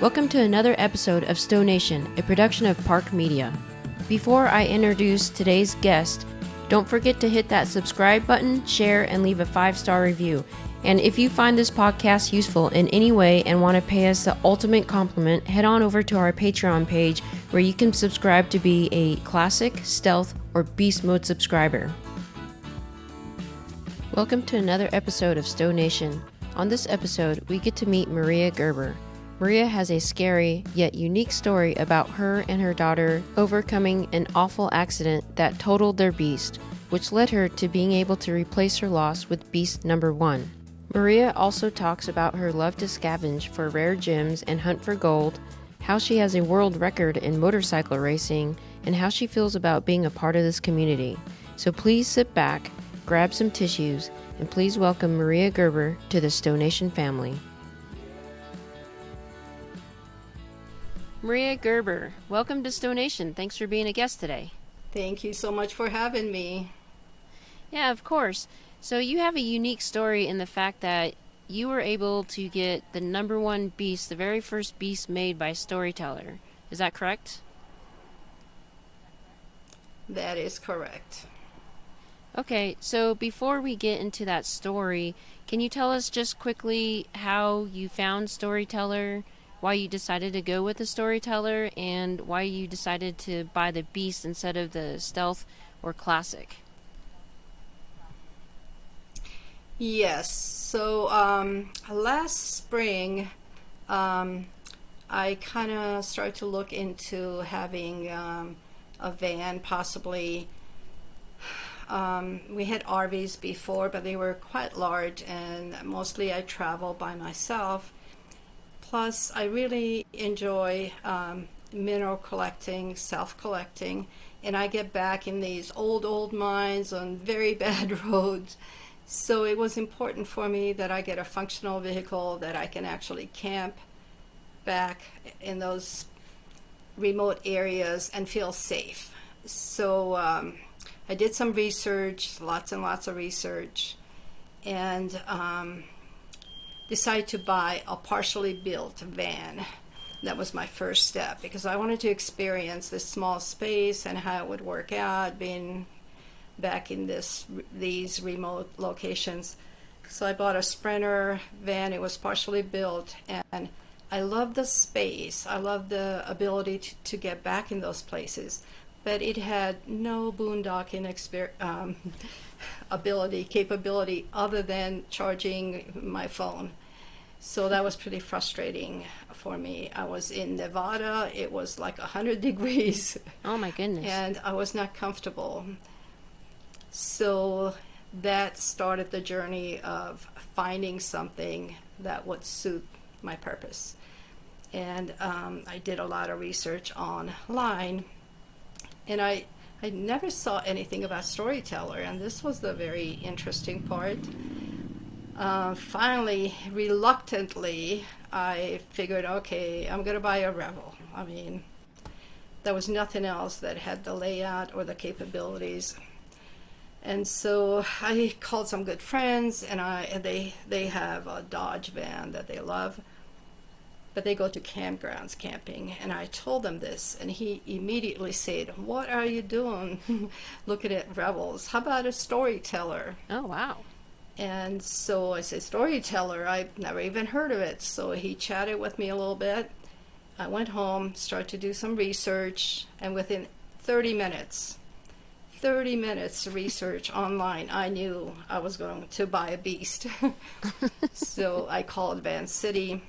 Welcome to another episode of STO Nation, a production of Park Media. Before I introduce today's guest, don't forget to hit that subscribe button, share, and leave a 5-star review. And if you find this podcast useful in any way and want to pay us the ultimate compliment, head on over to our Patreon page where you can subscribe to be a Classic, Stealth, or Beast Mode subscriber. Welcome to another episode of STO Nation. On this episode, we get to meet Maria Gerber. Maria has a scary yet unique story about her and her daughter overcoming an awful accident that totaled their beast, which led her to being able to replace her loss with beast number 1. Maria also talks about her love to scavenge for rare gems and hunt for gold, how she has a world record in motorcycle racing, and how she feels about being a part of this community. So please sit back, grab some tissues, and please welcome Maria Gerber to the STO Nation family. Maria Gerber, welcome to STO Nation. Thanks for being a guest today. Thank you so much for having me. Yeah, of course. So you have a unique story in the fact that you were able to get the number 1 beast, the very first beast made by Storyteller. Is that correct? That is correct. Okay, so before we get into that story, can you tell us just quickly how you found Storyteller, why you decided to go with the Storyteller, and why you decided to buy the beast instead of the Stealth or Classic? Yes, so last spring I kind of started to look into having a van, possibly. We had RVs before, but they were quite large, and mostly I travel by myself. Plus, I really enjoy mineral collecting, self-collecting, and I get back in these old mines on very bad roads. So it was important for me that I get a functional vehicle that I can actually camp back in those remote areas and feel safe. So I did some research, lots and lots of research, and decided to buy a partially built van. That was my first step because I wanted to experience this small space and how it would work out being back in these remote locations. So I bought a Sprinter van. It was partially built, and I love the space. I love the ability to get back in those places, but it had no boondocking capability other than charging my phone. So that was pretty frustrating for me. I was in Nevada. It was like 100 degrees. Oh my goodness. And I was not comfortable. So that started the journey of finding something that would suit my purpose. And I did a lot of research online, and I never saw anything about Storyteller, and this was the very interesting part. Finally, reluctantly, I figured, okay, I'm going to buy a Revel. I mean, there was nothing else that had the layout or the capabilities. And so I called some good friends, and they have a Dodge van that they love, but they go to campgrounds camping. And I told them this, and he immediately said, "What are you doing looking at Revels? How about a Storyteller?" Oh, wow. And so I said, "Storyteller, I've never even heard of it." So he chatted with me a little bit. I went home, started to do some research, and within 30 minutes research online, I knew I was going to buy a beast. So I called Van City,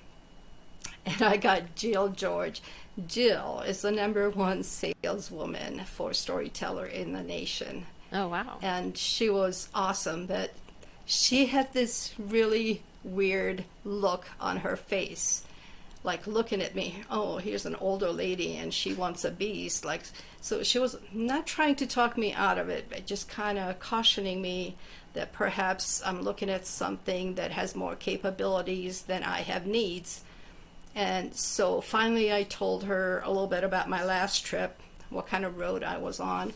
and I got Jill George. Jill is the number 1 saleswoman for Storyteller in the nation. Oh, wow. And she was awesome, but she had this really weird look on her face, like looking at me. Oh, here's an older lady and she wants a beast. So she was not trying to talk me out of it, but just kind of cautioning me that perhaps I'm looking at something that has more capabilities than I have needs. And so finally I told her a little bit about my last trip, what kind of road I was on,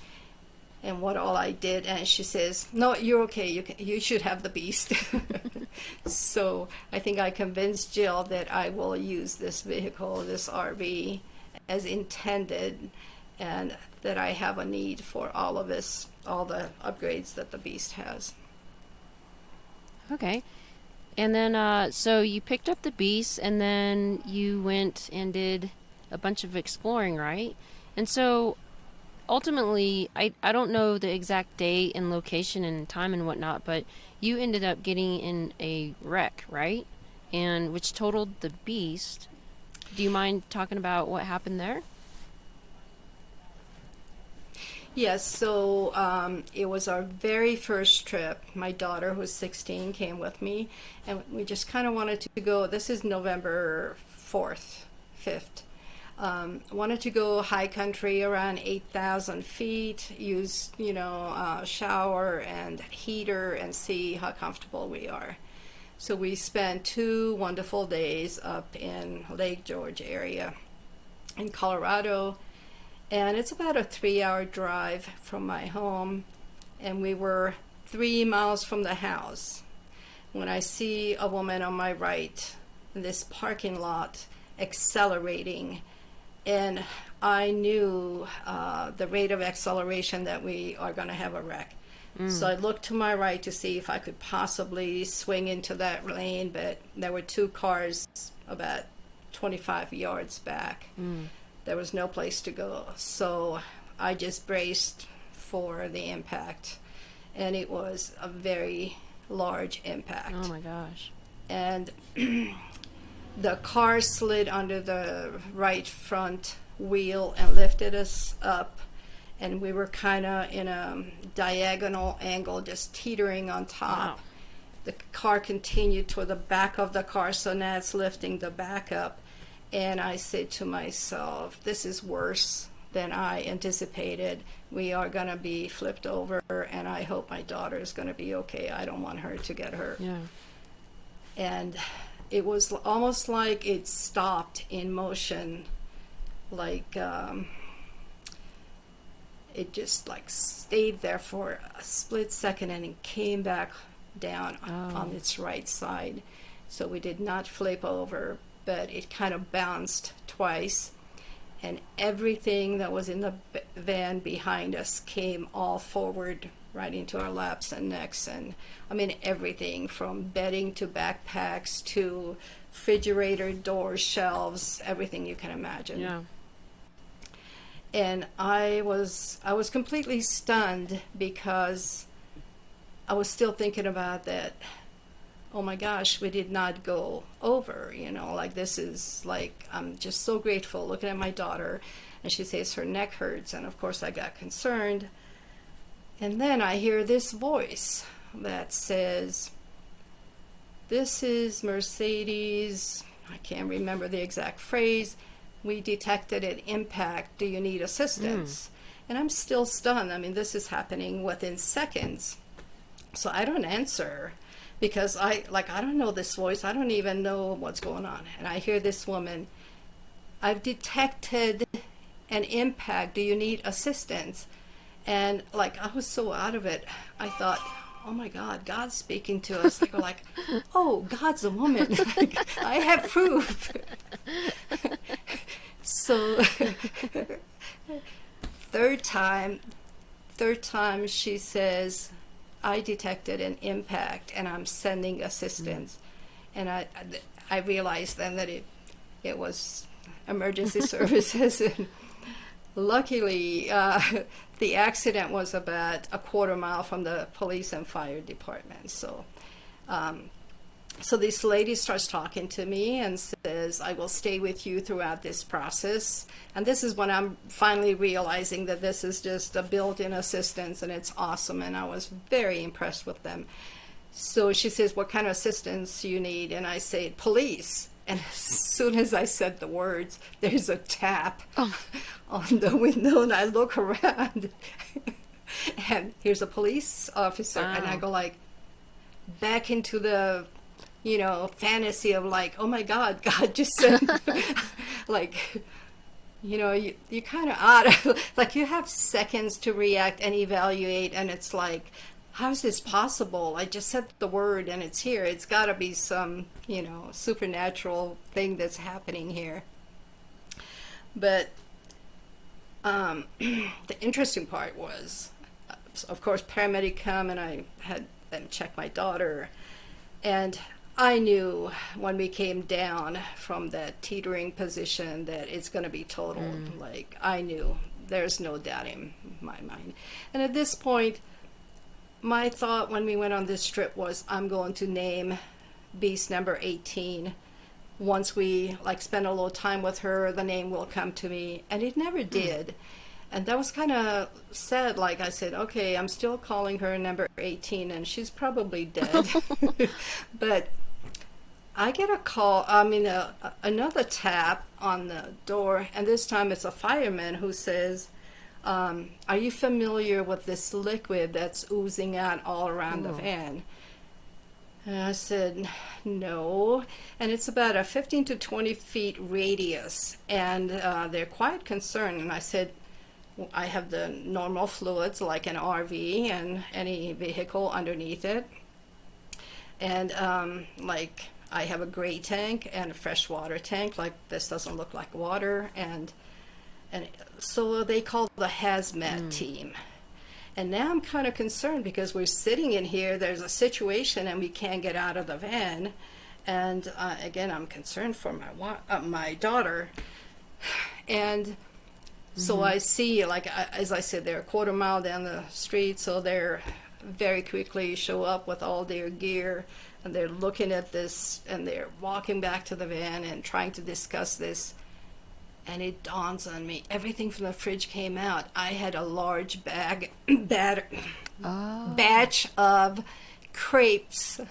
and what all I did, and she says, "No, you're okay. You should have the beast." So I think I convinced Jill that I will use this vehicle, this RV, as intended, and that I have a need for all of this, all the upgrades that the Beast has. Okay. And then, so you picked up the Beast, and then you went and did a bunch of exploring, right? And so, ultimately, I don't know the exact date and location and time and whatnot, but you ended up getting in a wreck, right? And which totaled the Beast. Do you mind talking about what happened there? Yes, so it was our very first trip. My daughter, who's 16, came with me, and we just kind of wanted to go. This is November 4th, 5th. Wanted to go high country around 8,000 feet, use, shower and heater and see how comfortable we are. So we spent 2 wonderful days up in Lake George area in Colorado. And it's about a 3-hour drive from my home, and we were 3 miles from the house when I see a woman on my right in this parking lot accelerating, and I knew the rate of acceleration that we are going to have a wreck. So I looked to my right to see if I could possibly swing into that lane, but there were 2 cars about 25 yards back. There was no place to go. So I just braced for the impact. And it was a very large impact. Oh my gosh. And the car slid under the right front wheel and lifted us up. And we were kind of in a diagonal angle, just teetering on top. Wow. The car continued toward the back of the car, so now it's lifting the back up. And I said to myself, this is worse than I anticipated. We are going to be flipped over, and I hope my daughter is going to be okay. I don't want her to get hurt. Yeah. And it was almost like it stopped in motion, like it just like stayed there for a split second, and it came back down on its right side. So we did not flip over, but it kind of bounced twice, and everything that was in the van behind us came all forward right into our laps and necks. And I mean, everything from bedding to backpacks to refrigerator doors, shelves, everything you can imagine. Yeah. And I was completely stunned, because I was still thinking about that. Oh my gosh, we did not go over, like this is like, I'm just so grateful looking at my daughter, and she says her neck hurts, and of course I got concerned. And then I hear this voice that says, this is Mercedes, I can't remember the exact phrase, we detected an impact, do you need assistance? And I'm still stunned. I mean, this is happening within seconds. So I don't answer, because I don't know this voice. I don't even know what's going on. And I hear this woman, I've detected an impact. Do you need assistance? And like, I was so out of it. I thought, oh my God, God's speaking to us. I go like, oh, God's a woman. I have proof. So third time she says, I detected an impact and I'm sending assistance. And I realized then that it was emergency services. And luckily, the accident was about a quarter mile from the police and fire department. So this lady starts talking to me and says, I will stay with you throughout this process. And this is when I'm finally realizing that this is just a built-in assistance, and it's awesome. And I was very impressed with them. So she says, what kind of assistance do you need? And I say, police. And as soon as I said the words, there's a tap on the window, and I look around. And here's a police officer. And I go like back into the fantasy of like, oh my God, God just said, like, you kind of odd, like you have seconds to react and evaluate, and it's like how is this possible? I just said the word and it's here. It's got to be some, supernatural thing that's happening here. But the interesting part was, of course, paramedic come and I had them check my daughter. And I knew when we came down from that teetering position that it's going to be total. Like, I knew. There's no doubt in my mind. And at this point, my thought when we went on this trip was, I'm going to name beast number 18. Once we spend a little time with her, the name will come to me. And it never did. And that was kind of sad. Like I said, okay, I'm still calling her number 18 and she's probably dead. But I get a call, another tap on the door, and this time it's a fireman who says, are you familiar with this liquid that's oozing out all around the van? And I said, no. And it's about a 15 to 20 feet radius, and they're quite concerned. And I said, I have the normal fluids like an RV and any vehicle underneath it. And I have a gray tank and a freshwater tank. Like, this doesn't look like water. And so they called the hazmat team. And now I'm kind of concerned because we're sitting in here, there's a situation and we can't get out of the van. And again, I'm concerned for my daughter. And so I see, as I said, they're a quarter mile down the street, so they're very quickly show up with all their gear, and they're looking at this, and they're walking back to the van and trying to discuss this. And it dawns on me, everything from the fridge came out. I had a large batch of crepes.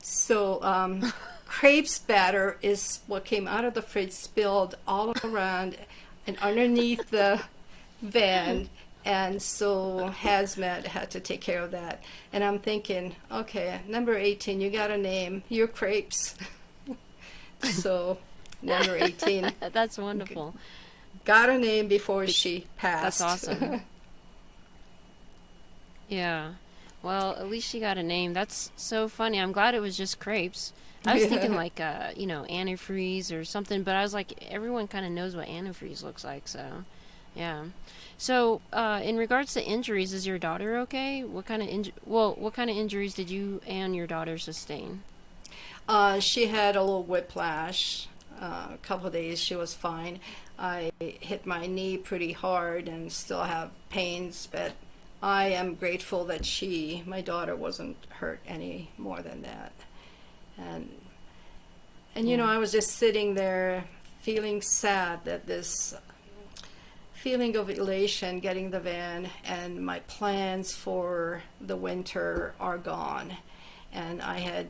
So crepes batter is what came out of the fridge, spilled all around and underneath the van. And so hazmat had to take care of that. And I'm thinking, okay, number 18, you got a name, your crepes. So number 18. That's wonderful. Got a name before she passed. That's awesome. Yeah. Well, at least she got a name. That's so funny. I'm glad it was just crepes. I was thinking antifreeze or something, but I was like, everyone kind of knows what antifreeze looks like, so yeah. So, in regards to injuries, is your daughter okay? What kind of injuries did you and your daughter sustain? She had a little whiplash. A couple of days she was fine. I hit my knee pretty hard and still have pains, but I am grateful that my daughter wasn't hurt any more than that. And I was just sitting there feeling sad that this feeling of elation getting the van and my plans for the winter are gone. And I had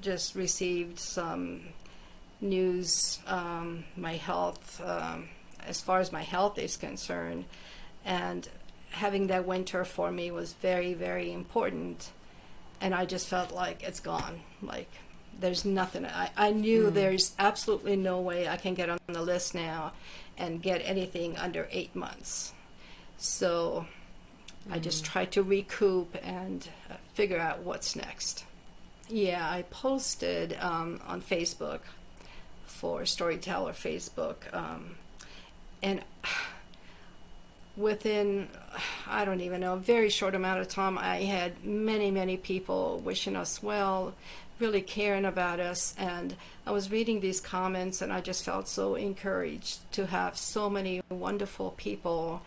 just received some news, my health, as far as my health is concerned, and having that winter for me was very, very important. And I just felt like it's gone. Like, there's nothing. I knew there's absolutely no way I can get on the list now and get anything under 8 months. So I just tried to recoup and figure out what's next. Yeah, I posted on Facebook for Storyteller Facebook, and within, I don't even know, a very short amount of time, I had many, many people wishing us well, really caring about us. And I was reading these comments and I just felt so encouraged to have so many wonderful people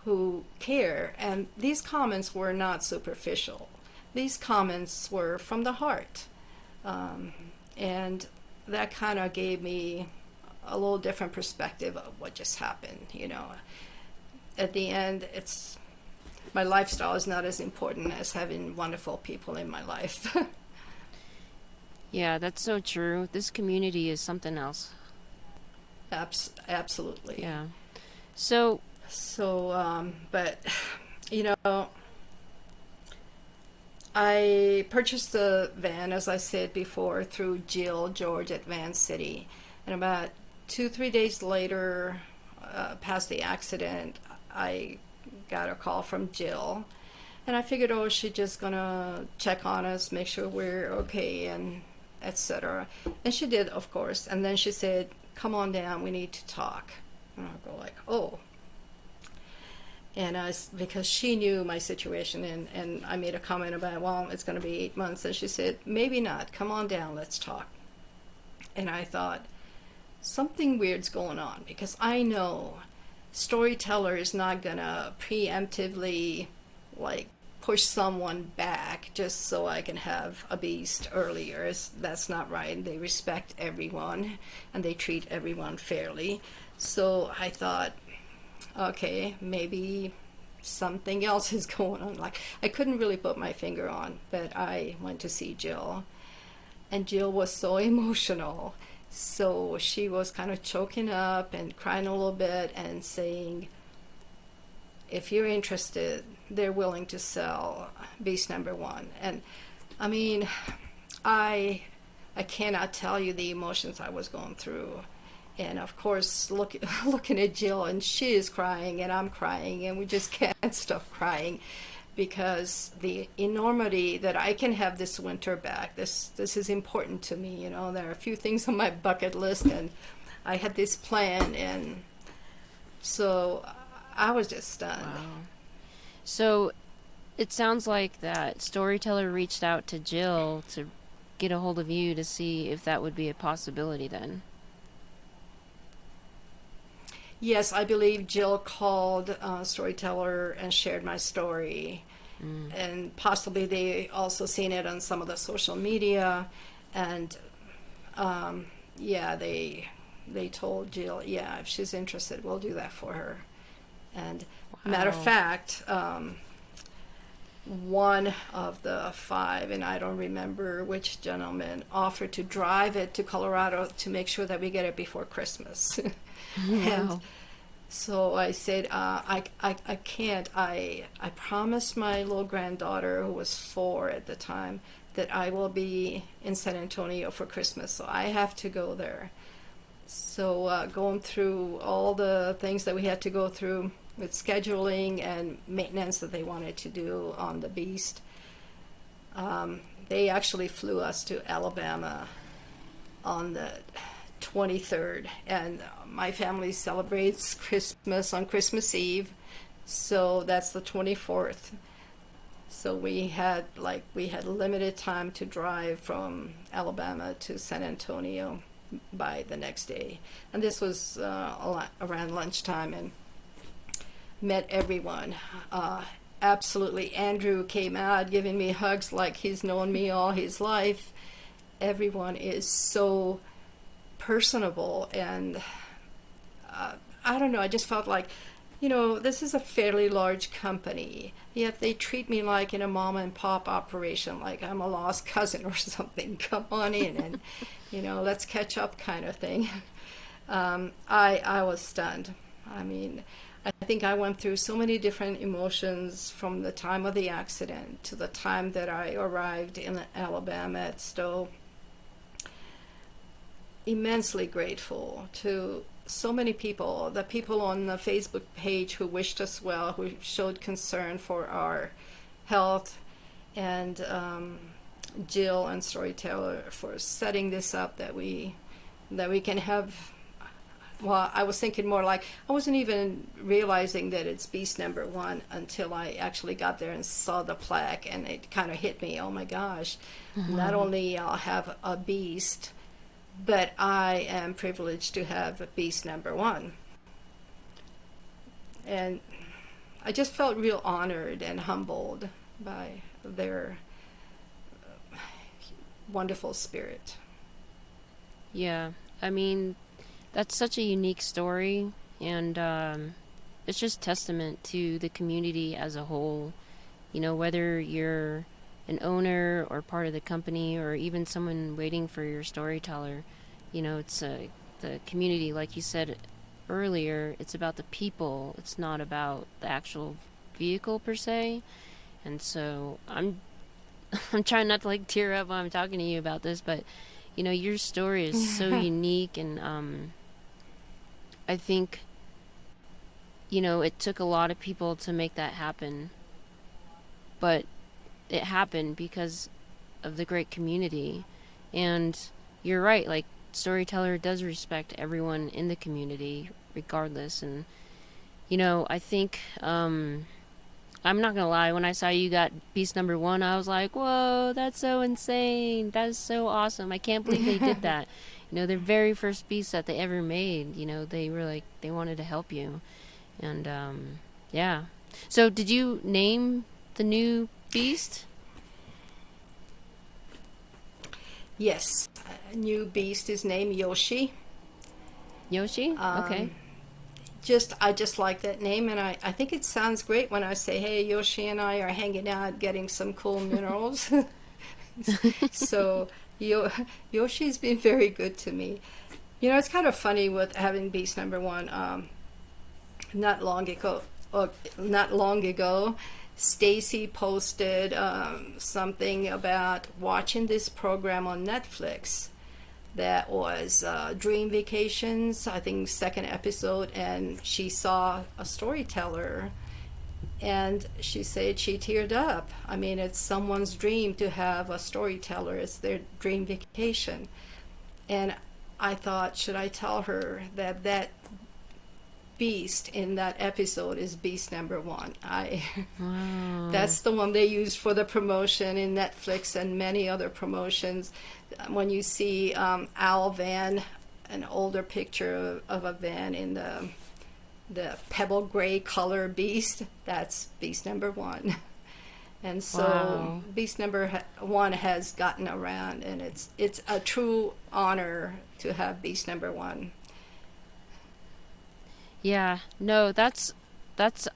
who care. And these comments were not superficial. These comments were from the heart. And that kind of gave me a little different perspective of what just happened. At the end, my lifestyle is not as important as having wonderful people in my life. Yeah, that's so true. This community is something else. Absolutely. Yeah. So, but, I purchased the van, as I said before, through Jill George at Van City. And about 2-3 days later, past the accident, I got a call from Jill. And I figured, oh, she's just gonna check on us, make sure we're okay, and etc. And she did, of course. And then she said, "Come on down, we need to talk." And I go like, "Oh." And because she knew my situation, and I made a comment about, well, it's going to be 8 months, and she said, "Maybe not. Come on down, let's talk." And I thought, something weird's going on, because I know Storyteller is not going to preemptively like push someone back just so I can have a beast earlier. That's not right. They respect everyone and they treat everyone fairly. So I thought, okay, maybe something else is going on. Like, I couldn't really put my finger on, but I went to see Jill, and Jill was so emotional. So she was kind of choking up and crying a little bit and saying, if you're interested, they're willing to sell beast number 1. And I mean, I cannot tell you the emotions I was going through. And of course, looking at Jill, and she is crying and I'm crying, and we just can't stop crying, because the enormity that I can have this winter back, this is important to me. You know, there are a few things on my bucket list, and I had this plan, and so I was just stunned. Wow. So it sounds like that Storyteller reached out to Jill to get a hold of you to see if that would be a possibility then. Yes, I believe Jill called Storyteller and shared my story. And possibly they also seen it on some of the social media. And yeah, they told Jill, yeah, if she's interested, we'll do that for her. And matter of fact, one of the 5, and I don't remember which gentleman, offered to drive it to Colorado to make sure that we get it before Christmas. And so I said, I can't. I promised my little granddaughter, who was 4 at the time, that I will be in San Antonio for Christmas, so I have to go there. So going through all the things that we had to go through with scheduling and maintenance that they wanted to do on the beast, they actually flew us to Alabama on the 23rd, and my family celebrates Christmas on Christmas Eve, so that's the 24th. So we had limited time to drive from Alabama to San Antonio by the next day, and this was around lunchtime, and met everyone. Absolutely, Andrew came out giving me hugs like he's known me all his life. Everyone is so personable, and I don't know, I just felt like, you know, this is a fairly large company, yet they treat me like in a mom and pop operation, like I'm a lost cousin or something. Come on in and, you know, let's catch up kind of thing. I was stunned. I mean, I think I went through so many different emotions from the time of the accident to the time that I arrived in Alabama at STO. Immensely grateful to so many people, the people on the Facebook page who wished us well, who showed concern for our health, and Jill and Storyteller for setting this up that we can have. Well, I was thinking more like, I wasn't even realizing that it's beast number 1 until I actually got there and saw the plaque, and it kind of hit me, oh my gosh, not only I'll have a beast, but I am privileged to have beast number 1. And I just felt real honored and humbled by their wonderful spirit. Yeah, I mean, that's such a unique story, and it's just testament to the community as a whole. You know, whether you're an owner or part of the company, or even someone waiting for your storyteller, you know, it's the community, like you said earlier, it's about the people, it's not about the actual vehicle per se. And so I'm trying not to like tear up while I'm talking to you about this, but you know, your story is so unique, and I think, you know, it took a lot of people to make that happen. but it happened because of the great community. And you're right, like, Storyteller does respect everyone in the community regardless. And I think I'm not gonna lie, when I saw you got beast number 1, I was like, whoa, that's so insane, that is so awesome, I can't believe they did that. Their very first beast that they ever made, they were like, they wanted to help you. And yeah, so did you name the new beast? Yes, new beast is named Yoshi. Yoshi? Okay. I just like that name, and I think it sounds great when I say, hey, Yoshi and I are hanging out getting some cool minerals. So Yoshi's been very good to me. It's kind of funny with having beast number 1. Not long ago, Stacy posted something about watching this program on Netflix that was Dream Vacations, I think second episode, and she saw a storyteller, and she said she teared up. I mean, it's someone's dream to have a storyteller. It's their dream vacation. And I thought, should I tell her that beast in that episode is beast number 1? Wow. That's the one they used for the promotion in Netflix and many other promotions. When you see owl van, an older picture of a van in the pebble gray color beast, that's beast number 1. And so Wow. beast number 1 has gotten around, and it's a true honor to have beast number 1. Yeah, no, that's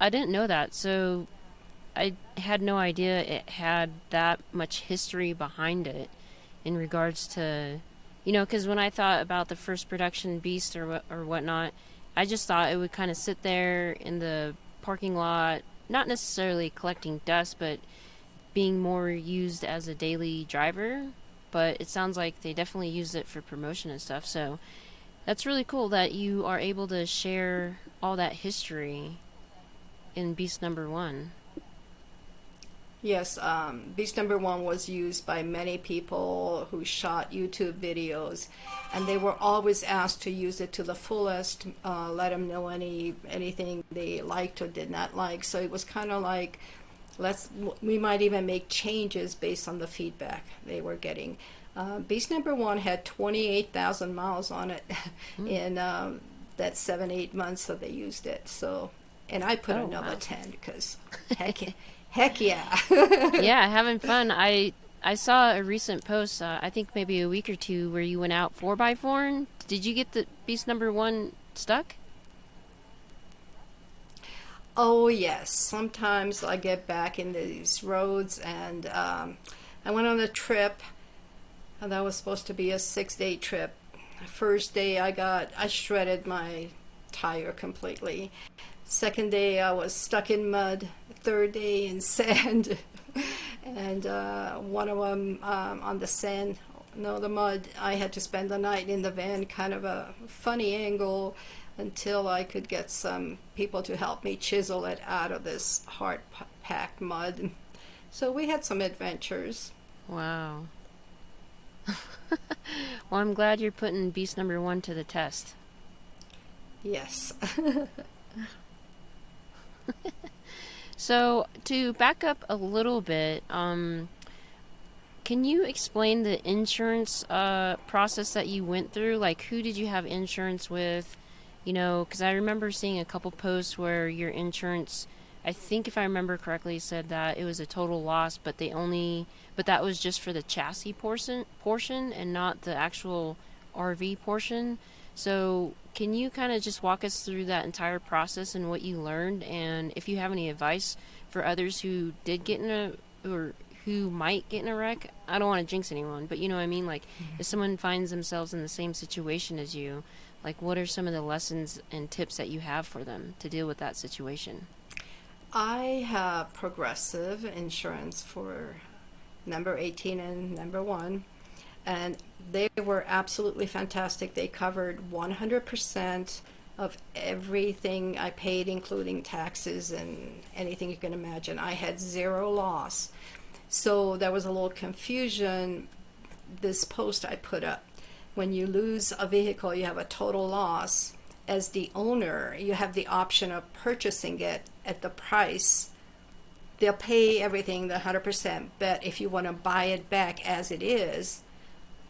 I didn't know that. So I had no idea it had that much history behind it in regards to, because when I thought about the first production beast or whatnot, I just thought it would kind of sit there in the parking lot, not necessarily collecting dust, but being more used as a daily driver. But it sounds like they definitely used it for promotion and stuff. So that's really cool that you are able to share all that history in beast number 1. Yes, beast number 1 was used by many people who shot YouTube videos, and they were always asked to use it to the fullest, let them know anything they liked or did not like. So it was kind of like, we might even make changes based on the feedback they were getting. Beast number 1 had 28,000 miles on it in that 7-8 months that they used it. So, and I put another 10 because heck yeah. Yeah, having fun. I saw a recent post, I think maybe a week or two, where you went out 4x4. Did you get the beast number 1 stuck? Oh yes, sometimes I get back in these roads, and I went on a trip, and that was supposed to be a 6-day trip. First day I shredded my tire completely. Second day I was stuck in mud. Third day in sand. And one of them on the sand, no, the mud, I had to spend the night in the van, kind of a funny angle, until I could get some people to help me chisel it out of this hard-packed mud. So we had some adventures. Wow. Well, I'm glad you're putting beast number 1 to the test. Yes. So, to back up a little bit, can you explain the insurance process that you went through? Like, who did you have insurance with? Because I remember seeing a couple posts where your insurance, I think if I remember correctly, said that it was a total loss, but that was just for the chassis portion and not the actual RV portion. So can you kind of just walk us through that entire process and what you learned, and if you have any advice for others who did get or who might get in a wreck? I don't want to jinx anyone, but you know what I mean? Like, if someone finds themselves in the same situation as you, like, what are some of the lessons and tips that you have for them to deal with that situation? I have Progressive insurance for number 18 and number 1, and they were absolutely fantastic. They covered 100% of everything I paid, including taxes and anything you can imagine. I had zero loss. So there was a little confusion. This post I put up, when you lose a vehicle, you have a total loss. As the owner, you have the option of purchasing it at the price. They'll pay everything, the 100%, but if you want to buy it back as it is,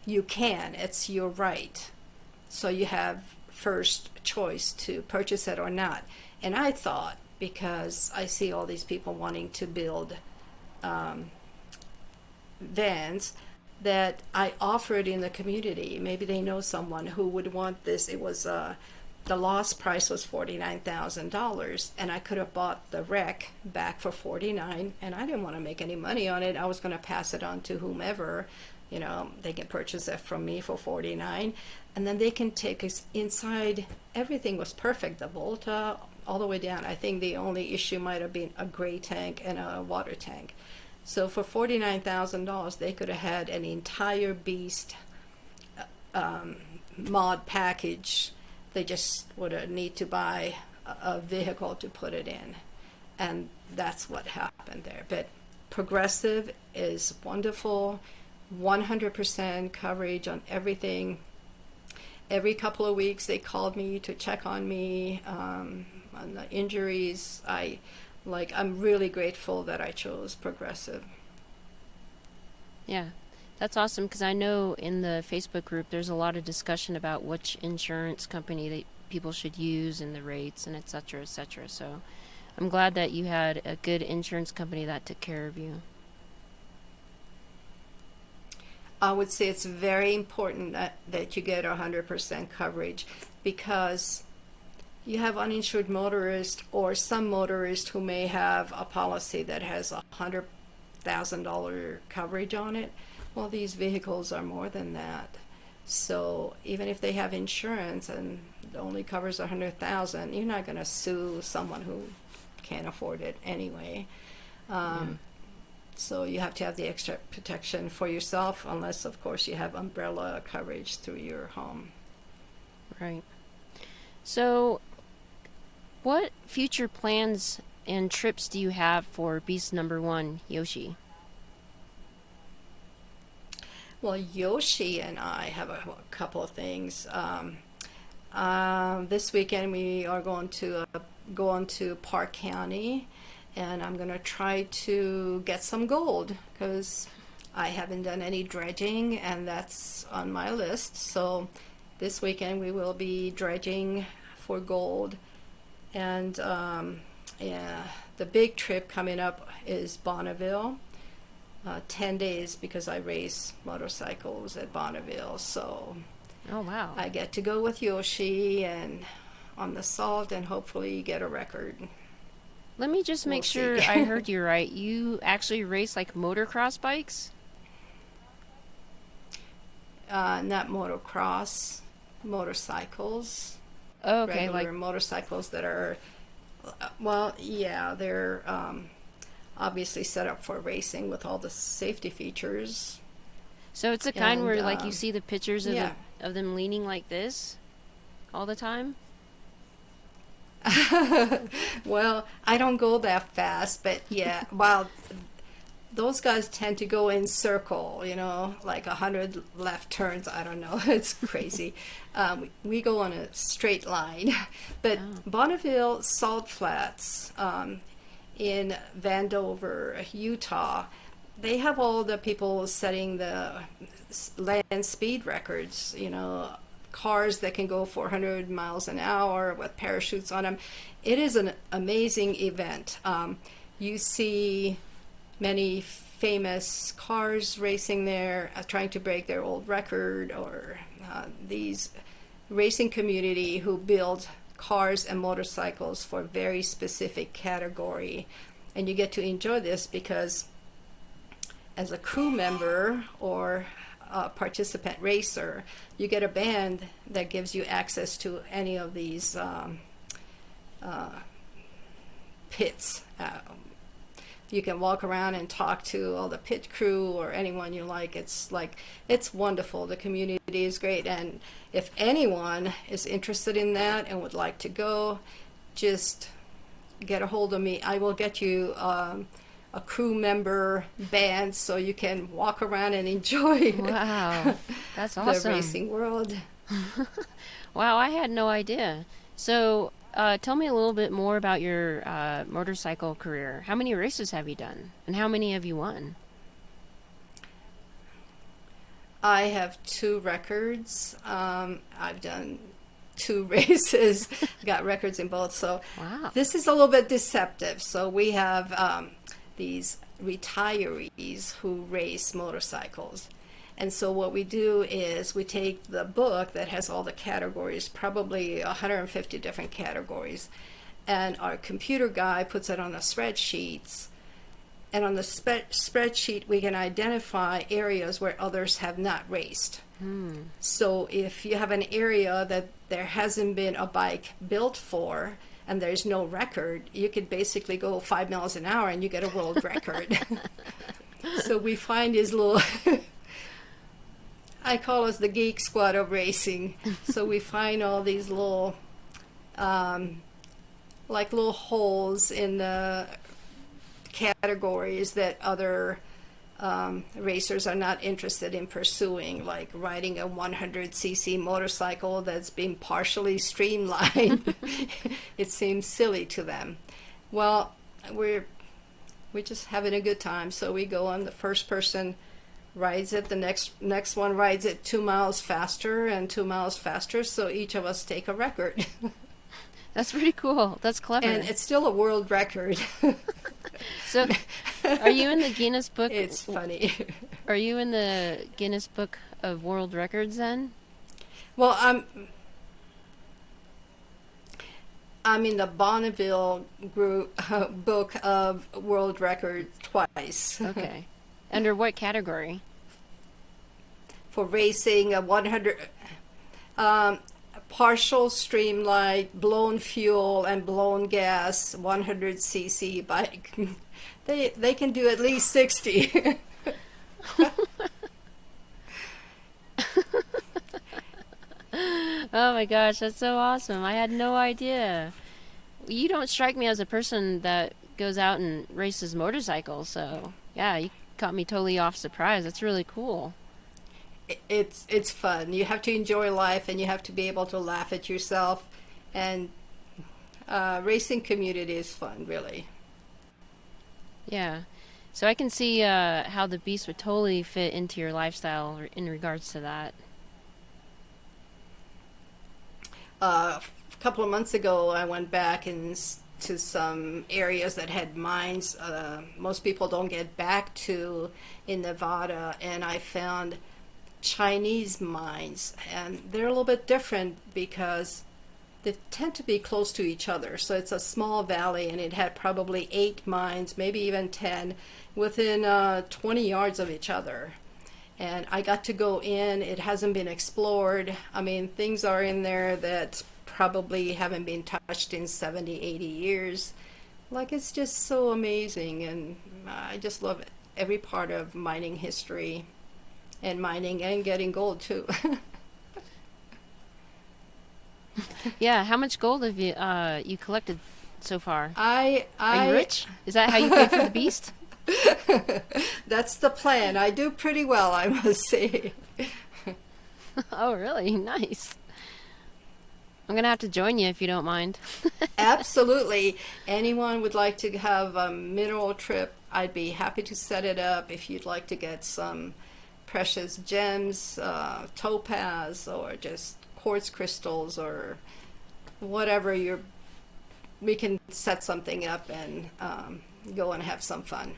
you can. It's your right. So you have first choice to purchase it or not. And I thought, because I see all these people wanting to build vans, that I offered in the community. Maybe they know someone who would want this. It was the lost price was $49,000, and I could have bought the wreck back for $49,000, and I didn't want to make any money on it. I was going to pass it on to whomever. You know, they can purchase it from me for $49,000, and then they can take us inside. Everything was perfect. The Volta all the way down. I think the only issue might have been a gray tank and a water tank. So for $49,000, they could have had an entire beast mod package. They just would need to buy a vehicle to put it in. And that's what happened there. But Progressive is wonderful. 100% coverage on everything. Every couple of weeks they called me to check on me on the injuries. I'm really grateful that I chose Progressive. Yeah, that's awesome, because I know in the Facebook group there's a lot of discussion about which insurance company that people should use and the rates and et cetera, et cetera. So I'm glad that you had a good insurance company that took care of you. I would say it's very important that you get 100% coverage, because you have uninsured motorists or some motorists who may have a policy that has $100,000 coverage on it. Well, these vehicles are more than that. So even if they have insurance and it only covers $100,000, you're not going to sue someone who can't afford it anyway. So you have to have the extra protection for yourself, unless, of course, you have umbrella coverage through your home. Right. So what future plans and trips do you have for beast number 1, Yoshi? Well, Yoshi and I have a couple of things. This weekend we are going to go on to Park County, and I'm going to try to get some gold, because I haven't done any dredging, and that's on my list. So this weekend we will be dredging for gold. And the big trip coming up is Bonneville. 10 days, because I race motorcycles at Bonneville. So oh, wow. I get to go with Yoshi and on the salt and hopefully get a record. Let me just make sure I heard you right. You actually race like motocross bikes? Not motocross, motorcycles. Oh, okay. Regular motorcycles that are, they're obviously set up for racing with all the safety features. So it's the kind where like you see the pictures of of them leaning like this all the time? Well, I don't go that fast, but yeah, well, those guys tend to go in circle, like 100 left turns. I don't know. It's crazy. We go on a straight line. But Bonneville Salt Flats in Vandover, Utah, they have all the people setting the land speed records, cars that can go 400 miles an hour with parachutes on them. It is an amazing event. You see many famous cars racing there, trying to break their old record, or these racing community who build cars and motorcycles for a very specific category. And you get to enjoy this because as a crew member or a participant racer, you get a band that gives you access to any of these pits. You can walk around and talk to all the pit crew or anyone you like. It's wonderful. The community is great. And if anyone is interested in that and would like to go, just get a hold of me. I will get you a crew member band so you can walk around and enjoy Wow, that's awesome. the racing world. Wow, I had no idea. So tell me a little bit more about your motorcycle career. How many races have you done, and how many have you won? I have 2 records. I've done 2 races, got records in both. So Wow. this is a little bit deceptive. So we have these retirees who race motorcycles. And so what we do is we take the book that has all the categories, probably 150 different categories, and our computer guy puts it on the spreadsheets. And on the spreadsheet, we can identify areas where others have not raced. So if you have an area that there hasn't been a bike built for, and there's no record, you could basically go 5 miles an hour and you get a world record. So we find these little... I call us the geek squad of racing. So we find all these little, like little holes in the categories that other racers are not interested in pursuing, like riding a 100cc motorcycle that's been partially streamlined. It seems silly to them. Well, we're just having a good time. So we go on, the first person rides it, the next one rides it 2 miles faster and 2 miles faster, so each of us take a record. That's pretty cool. That's clever. And it's still a world record. So are you in the Guinness Book? It's funny. Are you in the Guinness Book of World Records then? Well, I'm in the Bonneville group book of world record twice. Okay. Under what category? For racing, a 100 partial streamlined, blown fuel and blown gas 100cc bike. They can do at least 60. Oh my gosh, that's so awesome. I had no idea. You don't strike me as a person that goes out and races motorcycles, so yeah, you caught me totally off surprise. That's really cool. It's fun. You have to enjoy life, and you have to be able to laugh at yourself. And racing community is fun, really. Yeah. So I can see how the beast would totally fit into your lifestyle in regards to that. A couple of months ago, I went back to some areas that had mines most people don't get back to in Nevada, and I found Chinese mines, and they're a little bit different because they tend to be close to each other. So it's a small valley, and it had probably 8 mines, maybe even 10, within 20 yards of each other. And I got to go in. It hasn't been explored. I mean, things are in there that probably haven't been touched in 70, 80 years. Like, it's just so amazing, and I just love every part of mining history, and mining and getting gold too. Yeah, how much gold have you collected so far? Are you I rich? Is that how you paid for the beast? That's the plan. I do pretty well, I must say. Oh, really? Nice. I'm gonna have to join you if you don't mind. Absolutely. Anyone would like to have a mineral trip, I'd be happy to set it up. If you'd like to get some precious gems, topaz, or just quartz crystals, or whatever, we can set something up and go and have some fun.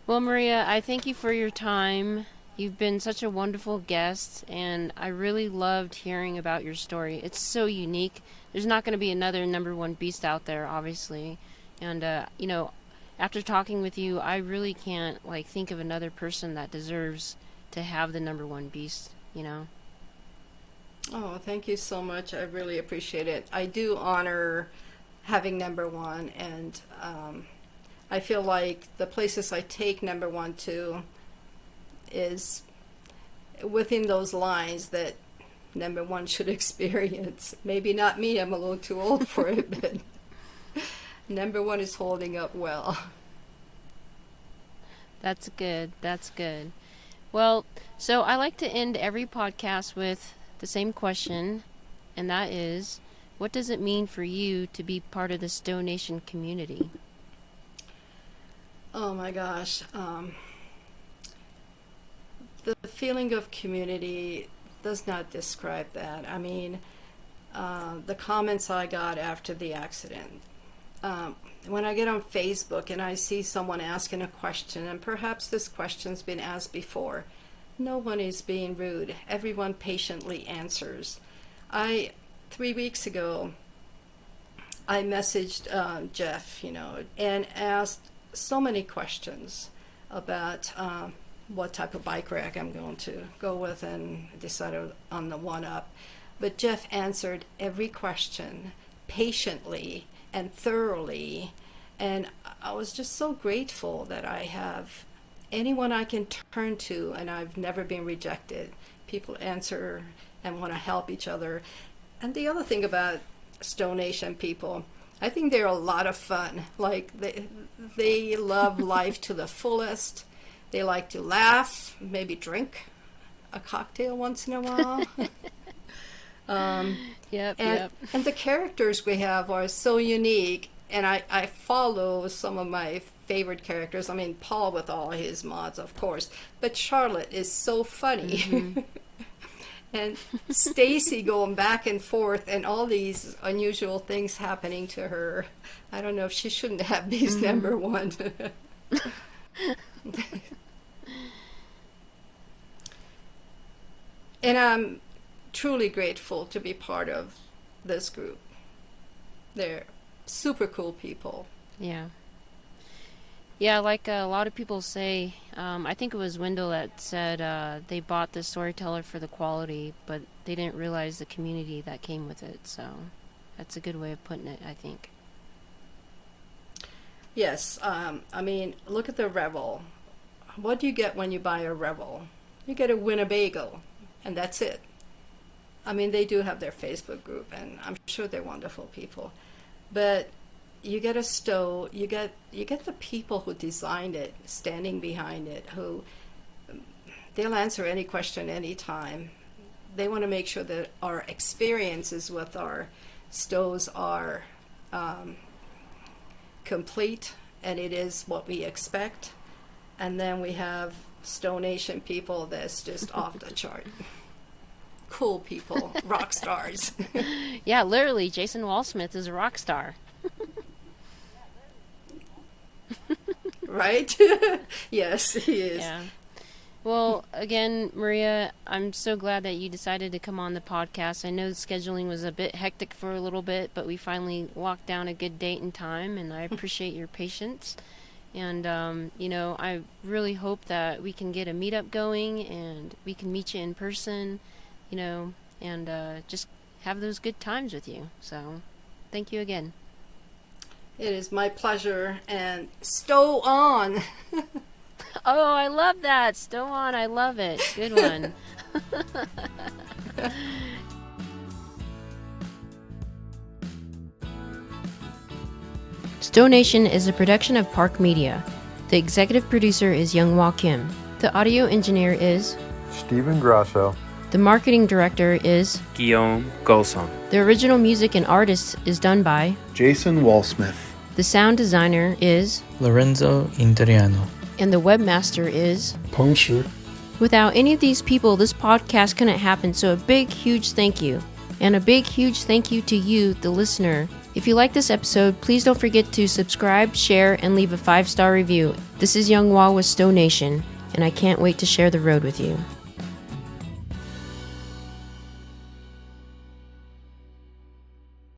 Well, Maria, I thank you for your time. You've been such a wonderful guest, and I really loved hearing about your story. It's so unique. There's not going to be another number one beast out there, obviously. And, after talking with you, I really can't, think of another person that deserves to have the number one beast, Oh, thank you so much. I really appreciate it. I do honor having number one, and I feel like the places I take number one to is within those lines that number one should experience. Maybe not me, I'm a little too old for it, but number one is holding up well. That's good. That's good. Well, so I like to end every podcast with the same question, and that is, what does it mean for you to be part of the STO Nation community? Oh my gosh. The feeling of community does not describe that. I mean, the comments I got after the accident, when I get on Facebook and I see someone asking a question, and perhaps this question's been asked before, no one is being rude. Everyone patiently answers. 3 weeks ago, I messaged Jeff, and asked so many questions about what type of bike rack I'm going to go with, and decided on the one-up. But Jeff answered every question patiently and thoroughly, and I was just so grateful that I have anyone I can turn to, and I've never been rejected. People answer and want to help each other. And the other thing about STO Nation people, I think they're a lot of fun. Like, they love life to the fullest. They like to laugh, maybe drink a cocktail once in a while. Yep. And the characters we have are so unique. And I follow some of my favorite characters. I mean, Paul with all his mods, of course. But Charlotte is so funny. Mm-hmm. And Stacy going back and forth, and all these unusual things happening to her. I don't know if she shouldn't have these number one. And I'm truly grateful to be part of this group. They're super cool people. Yeah. Yeah, like a lot of people say, I think it was Wendell that said they bought the Storyteller for the quality, but they didn't realize the community that came with it. So that's a good way of putting it, I think. Yes. I mean, look at the Revel. What do you get when you buy a Revel? You get a Winnebago, and that's it. I mean, they do have their Facebook group, and I'm sure they're wonderful people. But you get a STO, you get the people who designed it standing behind it, who they'll answer any question anytime. They want to make sure that our experiences with our STOs are complete, and it is what we expect. And then we have STO Nation people that's just off the chart. Cool people, rock stars. Yeah, literally, Jason Walsmith is a rock star. Right? Yes, he is. Yeah. Well, again, Maria, I'm so glad that you decided to come on the podcast. I know the scheduling was a bit hectic for a little bit, but we finally locked down a good date and time, and I appreciate your patience. And, I really hope that we can get a meetup going, and we can meet you in person, and just have those good times with you. So, thank you again. It is my pleasure, and STO on! Oh, I love that. STO on. I love it. Good one. STO Nation is a production of Park Media. The executive producer is Younghwa Kim. The audio engineer is Stephen Grasso. The marketing director is Guillaume Golsong. The original music and artist is done by Jason Walsmith. The sound designer is Lorenzo Interiano. And the webmaster is Peng Shi. Without any of these people, this podcast couldn't happen, so a big, huge thank you. And a big, huge thank you to you, the listener. If you like this episode, please don't forget to subscribe, share, and leave a 5-star review. This is Younghwa with STO Nation, and I can't wait to share the road with you.